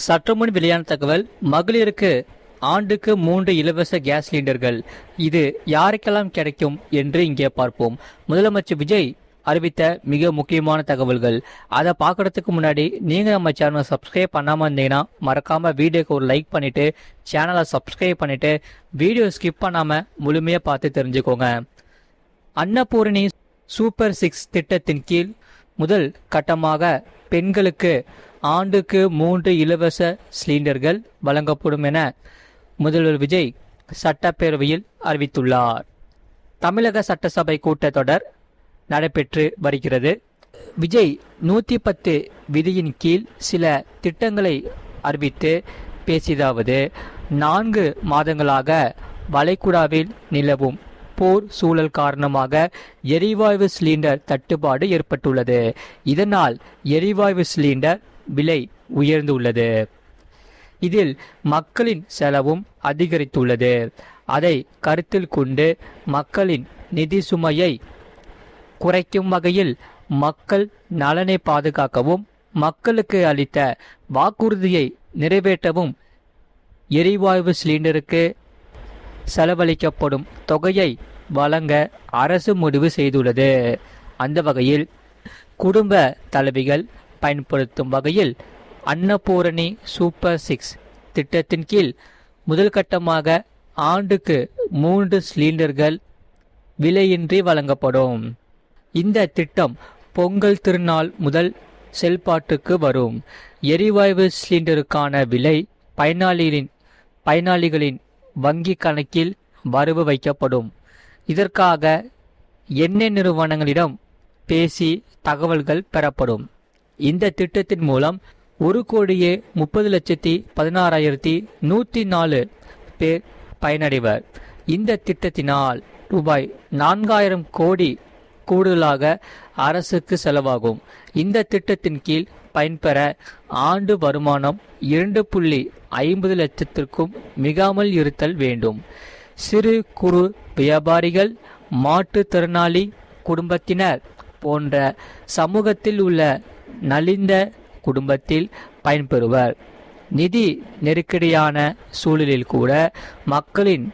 சற்றுமுன் வெளியான தகவல், மகளிருக்கு ஆண்டுக்கு 3 இலவச கேஸ் சிலிண்டர்கள். இது யாருக்கெல்லாம் கிடைக்கும் என்று இங்கே பார்ப்போம். முதலமைச்சர் விஜய் அறிவித்த மிக முக்கியமான தகவல்கள். அதை பார்க்கறதுக்கு முன்னாடி நீங்க நம்ம சேனலை சப்ஸ்கிரைப் பண்ணாம இருந்தீங்கன்னா மறக்காம வீடியோக்கு ஒரு லைக் பண்ணிட்டு சேனலை சப்ஸ்கிரைப் பண்ணிட்டு வீடியோ ஸ்கிப் பண்ணாம முழுமையா பார்த்து தெரிஞ்சுக்கோங்க. அன்னபூரணி சூப்பர் 6 திட்டத்தின் கீழ் முதல் கட்டமாக பெண்களுக்கு ஆண்டுக்கு 3 இலவச சிலிண்டர்கள் வழங்கப்படும் என முதல்வர் விஜய் சட்டப்பேரவையில் அறிவித்துள்ளார். தமிழக சட்டசபை கூட்டத்தொடர் நடைபெற்று வருகிறது. விஜய் 110 விதியின் கீழ் சில திட்டங்களை அறிவித்து பேசியதாவது, 4 மாதங்களாக வளைகுடாவில் நிலவும் போர் சூழல் காரணமாக எரிவாயு சிலிண்டர் தட்டுப்பாடு ஏற்பட்டுள்ளது. இதனால் எரிவாயு சிலிண்டர் விலை உயர்ந்துள்ளது. இதில் மக்களின் செலவும் அதிகரித்துள்ளது. அதை கருத்தில் கொண்டு மக்களின் நிதி சுமையை குறைக்கும் வகையில் மக்கள் நலனை பாதுகாக்கவும் மக்களுக்கு அளித்த வாக்குறுதியை நிறைவேற்றவும் எரிவாயு சிலிண்டருக்கு செலவழிக்கப்படும் தொகையை வழங்க அரசு முடிவு செய்துள்ளது. அந்த வகையில் குடும்ப தலைவிகள் பயன்படுத்தும் வகையில் அன்னபூரணி சூப்பர் 6 திட்டத்தின் கீழ் முதல் கட்டமாக ஆண்டுக்கு 3 சிலிண்டர்கள் விலையின்றி வழங்கப்படும். இந்த திட்டம் பொங்கல் திருநாள் முதல் செயல்பாட்டுக்கு வரும். எரிவாயு சிலிண்டருக்கான விலை பயனாளிகளின் வங்கி கணக்கில் வரவு வைக்கப்படும். இதற்காக எண்ணெய் நிறுவனங்களிடம் பேசி தகவல்கள் பெறப்படும். இந்த திட்டத்தின் மூலம் 1,30,16,104 பேர் பயனடைவர். இந்த திட்டத்தினால் ரூபாய் 4,000 கோடி கூடுதலாக அரசுக்கு செலவாகும். இந்த திட்டத்தின் கீழ் பயன்பெற ஆண்டு வருமானம் 2.50 லட்சத்திற்கும் மிகாமல் இருத்தல் வேண்டும். சிறு குறு வியாபாரிகள், மாற்றுத்திறனாளி குடும்பத்தினர் போன்ற சமூகத்தில் உள்ள நலிந்த குடும்பத்தில் பயன்பெறுவர். நிதி நெருக்கடியான சூழலில் கூட மக்களின்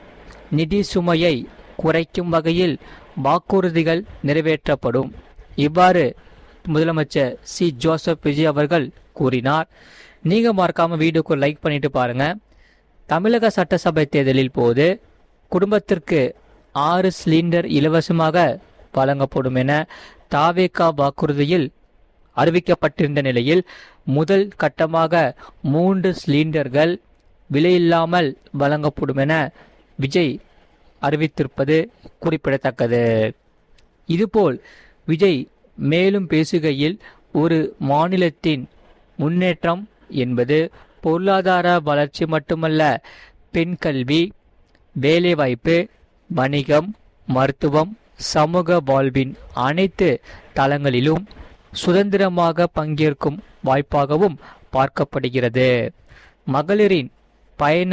நிதி சுமையை குறைக்கும் வகையில் வாக்குறுதிகள் நிறைவேற்றப்படும். இவ்வாறு முதலமைச்சர் சி. ஜோசப் விஜய் அவர்கள் கூறினார். நீங்க மறக்காம வீடியோக்கு லைக் பண்ணிட்டு பாருங்க. தமிழக சட்டசபை தேர்தலில் போது குடும்பத்திற்கு 6 சிலிண்டர் இலவசமாக வழங்கப்படும் என தாவேகா வாக்குறுதியில் அறிவிக்கப்பட்டிருந்த நிலையில் முதல் கட்டமாக 3 சிலிண்டர்கள் விலையில்லாமல் வழங்கப்படும் என விஜய் அறிவித்திருப்பது குறிப்பிடத்தக்கது. இதுபோல் விஜய் மேலும் பேசுகையில், ஒரு மாநிலத்தின் முன்னேற்றம் என்பது பொருளாதார வளர்ச்சி மட்டுமல்ல, பெண் கல்வி, வேலைவாய்ப்பு, வணிகம், மருத்துவம், சமூக வாழ்வின் அனைத்து தளங்களிலும் சுதந்திரமாக பங்கேற்கும் வாய்ப்பாகவும் பார்க்கப்படுகிறது. மகளிரின் பயண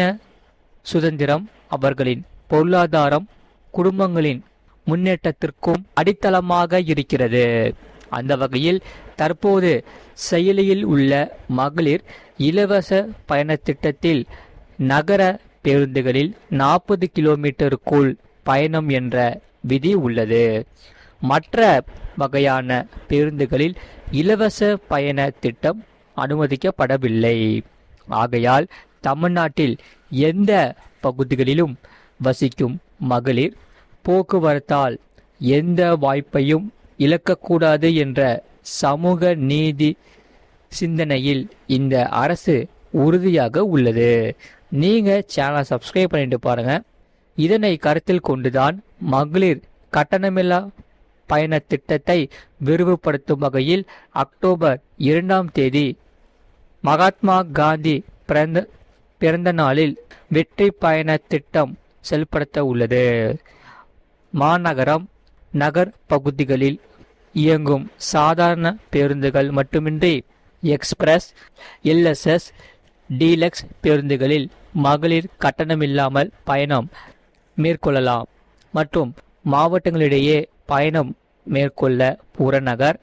சுதந்திரம் அவர்களின் பொருளாதாரம், குடும்பங்களின் முன்னேற்றத்திற்கும் அடித்தளமாக இருக்கிறது. அந்த வகையில் தற்போது செயலியில் உள்ள மகளிர் இலவச பயண திட்டத்தில் நகர பேருந்துகளில் 40 கிலோமீட்டருக்குள் பயணம் என்ற விதி உள்ளது. மற்ற வகையான பேருந்துகளில் இலவச பயண திட்டம் அனுமதிக்கப்படவில்லை. ஆகையால் தமிழ்நாட்டில் எந்த பகுதிகளிலும் வசிக்கும் மகளிர் போக்குவரத்தால் எந்த வாய்ப்பையும் இழக்கக்கூடாது என்ற சமூக நீதி சிந்தனையில் இந்த அரசு உறுதியாக உள்ளது. நீங்க சேனலை சப்ஸ்கிரைப் பண்ணிட்டு பாருங்க. இதனை கருத்தில் கொண்டுதான் மகளிர் கட்டணமில்லா பயண திட்டத்தை விரிவுபடுத்தும் வகையில் அக்டோபர் 2ஆம் தேதி மகாத்மா காந்தி பிறந்த நாளில் வெற்றி பயண திட்டம் செயல்படுத்த உள்ளது. மாநகரம், நகர் பகுதிகளில் இயங்கும் சாதாரண பேருந்துகள் மட்டுமின்றி எக்ஸ்பிரஸ், எல்எஸ்எஸ், டீலக்ஸ் பேருந்துகளில் மகளிர் கட்டணமில்லாமல் பயணம் மேற்கொள்ளலாம். மற்றும் மாவட்டங்களிடையே பயணம் மேற்கொள்ள புறநகர்,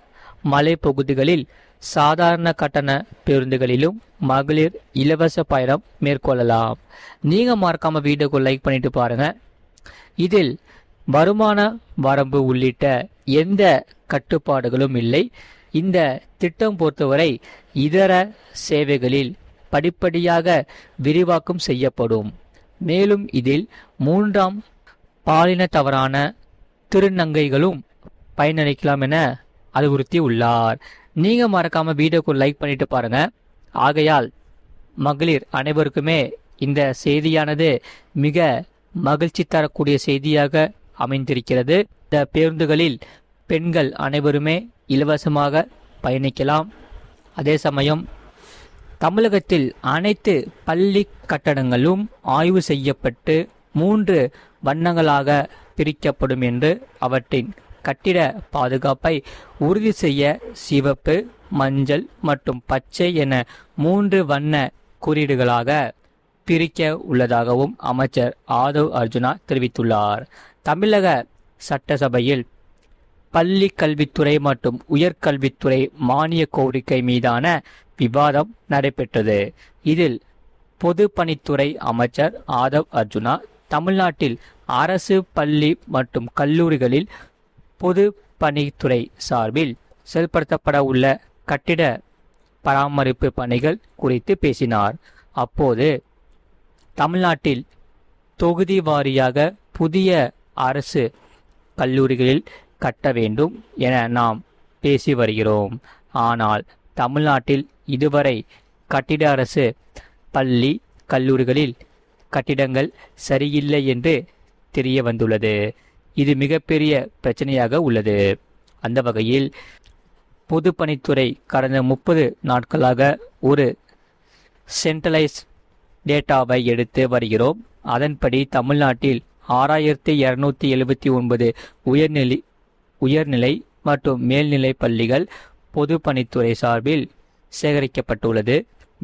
மலைப்பகுதிகளில் சாதாரண கட்டண பேருந்துகளிலும் மகளிர் இலவச பயணம் மேற்கொள்ளலாம். நீங்க மறக்காம வீடியோக்கு லைக் பண்ணிட்டு பாருங்க. இதில் வருமான வரம்பு உள்ளிட்ட எந்த கட்டுப்பாடுகளும் இல்லை. இந்த திட்டம் பொறுத்தவரை இதர சேவைகளில் படிப்படியாக விரிவாக்கம் செய்யப்படும். மேலும் இதில் 3ஆம் பாலினத்தவரான திருநங்கைகளும் பயனளிக்கலாம் என அறிவுறுத்தி உள்ளார். நீங்க மறக்காம வீடியோக்கு லைக் பண்ணிட்டு பாருங்க. ஆகையால் மகளிர் அனைவருக்குமே இந்த செய்தியானது மிக மகிழ்ச்சி தரக்கூடிய செய்தியாக அமைந்திருக்கிறது. இந்த பேருந்துகளில் பெண்கள் அனைவருமே இலவசமாக பயணிக்கலாம். அதே சமயம் தமிழகத்தில் அனைத்து பள்ளி கட்டடங்களும் ஆய்வு செய்யப்பட்டு 3 வண்ணங்களாக பிரிக்கப்படும் என்று அவற்றின் கட்டிட பாதுகாப்பை உறுதி செய்ய சிவப்பு, மஞ்சள் மற்றும் பச்சை என 3 வண்ண குறியீடுகளாக பிரிக்க உள்ளதாகவும் அமைச்சர் ஆதவ் அர்ஜுனா தெரிவித்துள்ளார். தமிழக சட்டசபையில் பள்ளி கல்வித்துறை மற்றும் உயர்கல்வித்துறை மானிய கோரிக்கை மீதான விவாதம் நடைபெற்றது. இதில் பொதுப்பணித்துறை அமைச்சர் ஆதவ் அர்ஜுனா தமிழ்நாட்டில் அரசு பள்ளி மற்றும் கல்லூரிகளில் பொதுப்பணித்துறை சார்பில் செயல்படுத்தப்பட உள்ள கட்டிட பராமரிப்பு பணிகள் குறித்து பேசினார். அப்போது தமிழ்நாட்டில் தொகுதி வாரியாக புதிய அரசு கல்லூரிகளில் கட்ட வேண்டும் என நாம் பேசி வருகிறோம். ஆனால் தமிழ்நாட்டில் இதுவரை கட்டிட அரசு பள்ளி கல்லூரிகளில் கட்டிடங்கள் சரியில்லை என்று தெரிய வந்துள்ளது. இது மிகப்பெரிய பிரச்சனையாக உள்ளது. அந்த வகையில் பொதுப்பணித்துறை கடந்த 30 நாட்களாக ஒரு சென்ட்ரலைஸ் டேட்டாவை எடுத்து வருகிறோம். அதன்படி தமிழ்நாட்டில் 6279 உயர்நிலை மற்றும் மேல்நிலை பள்ளிகள் பொதுப்பணித்துறை சார்பில் சேகரிக்கப்பட்டுள்ளது.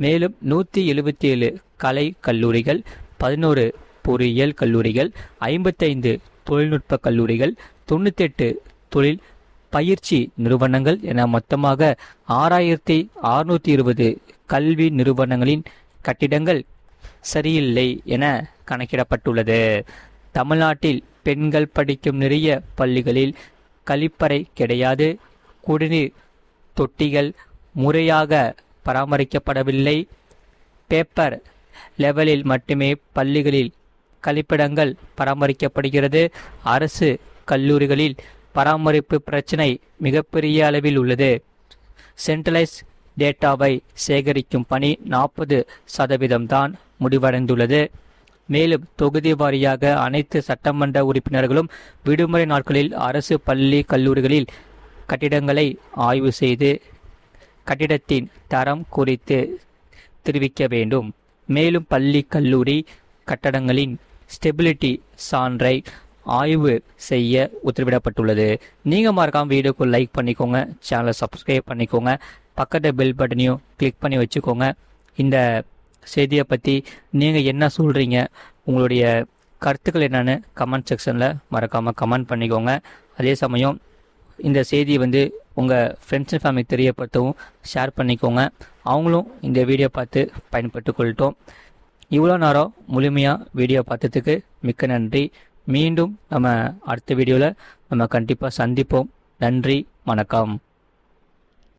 மேலும் 177 கலை கல்லூரிகள், 11 பொறியியல் கல்லூரிகள், 55 தொழில்நுட்ப கல்லூரிகள், 98 தொழில் பயிற்சி நிறுவனங்கள் என மொத்தமாக 6620 கல்வி நிறுவனங்களின் கட்டிடங்கள் சரியில்லை என கணக்கிடப்பட்டுள்ளது. தமிழ்நாட்டில் பெண்கள் படிக்கும் நிறைய பள்ளிகளில் கழிப்பறை கிடையாது. குடிநீர் தொட்டிகள் முறையாக பராமரிக்கப்படவில்லை. பேப்பர் லெவலில் மட்டுமே பள்ளிகளில் கழிப்பிடங்கள் பராமரிக்கப்படுகிறது. அரசு கல்லூரிகளில் பராமரிப்பு பிரச்சினை மிகப்பெரிய அளவில் உள்ளது. சென்ட்ரலைஸ் டேட்டாவை சேகரிக்கும் பணி 40% தான் முடிவடைந்துள்ளது. மேலும் தொகுதி வாரியாக அனைத்து சட்டமன்ற உறுப்பினர்களும் விடுமுறை நாட்களில் அரசு பள்ளி கல்லூரிகளில் கட்டிடங்களை ஆய்வு செய்து கட்டிடத்தின் தரம் குறித்து தெரிவிக்க வேண்டும். மேலும் பள்ளி கல்லூரி கட்டடங்களின் ஸ்டெபிலிட்டி சான்றை ஆய்வு செய்ய உத்தரவிடப்பட்டுள்ளது. நீங்கள் மறக்காம வீடியோக்கு லைக் பண்ணிக்கோங்க, சேனலை சப்ஸ்கிரைப் பண்ணிக்கோங்க, பக்கத்து பெல் பட்டனையும் கிளிக் பண்ணி வச்சுக்கோங்க. இந்த செய்தியை பற்றி நீங்கள் என்ன சொல்கிறீங்க, உங்களுடைய கருத்துக்கள் என்னென்னு கமெண்ட் செக்ஷனில் மறக்காமல் கமெண்ட் பண்ணிக்கோங்க. அதே சமயம் இந்த செய்தியை உங்கள் ஃப்ரெண்ட்ஸ் அண்ட் ஃபேமிலி தெரியப்படுத்தவும் ஷேர் பண்ணிக்கோங்க. அவங்களும் இந்த வீடியோ பார்த்து பயன்பட்டு கொள்ளட்டும். இவ்வளோ நேரம் முழுமையாக வீடியோ பார்த்ததுக்கு மிக்க நன்றி. மீண்டும் நம்ம அடுத்த வீடியோவில் நம்ம கண்டிப்பாக சந்திப்போம். நன்றி, வணக்கம்.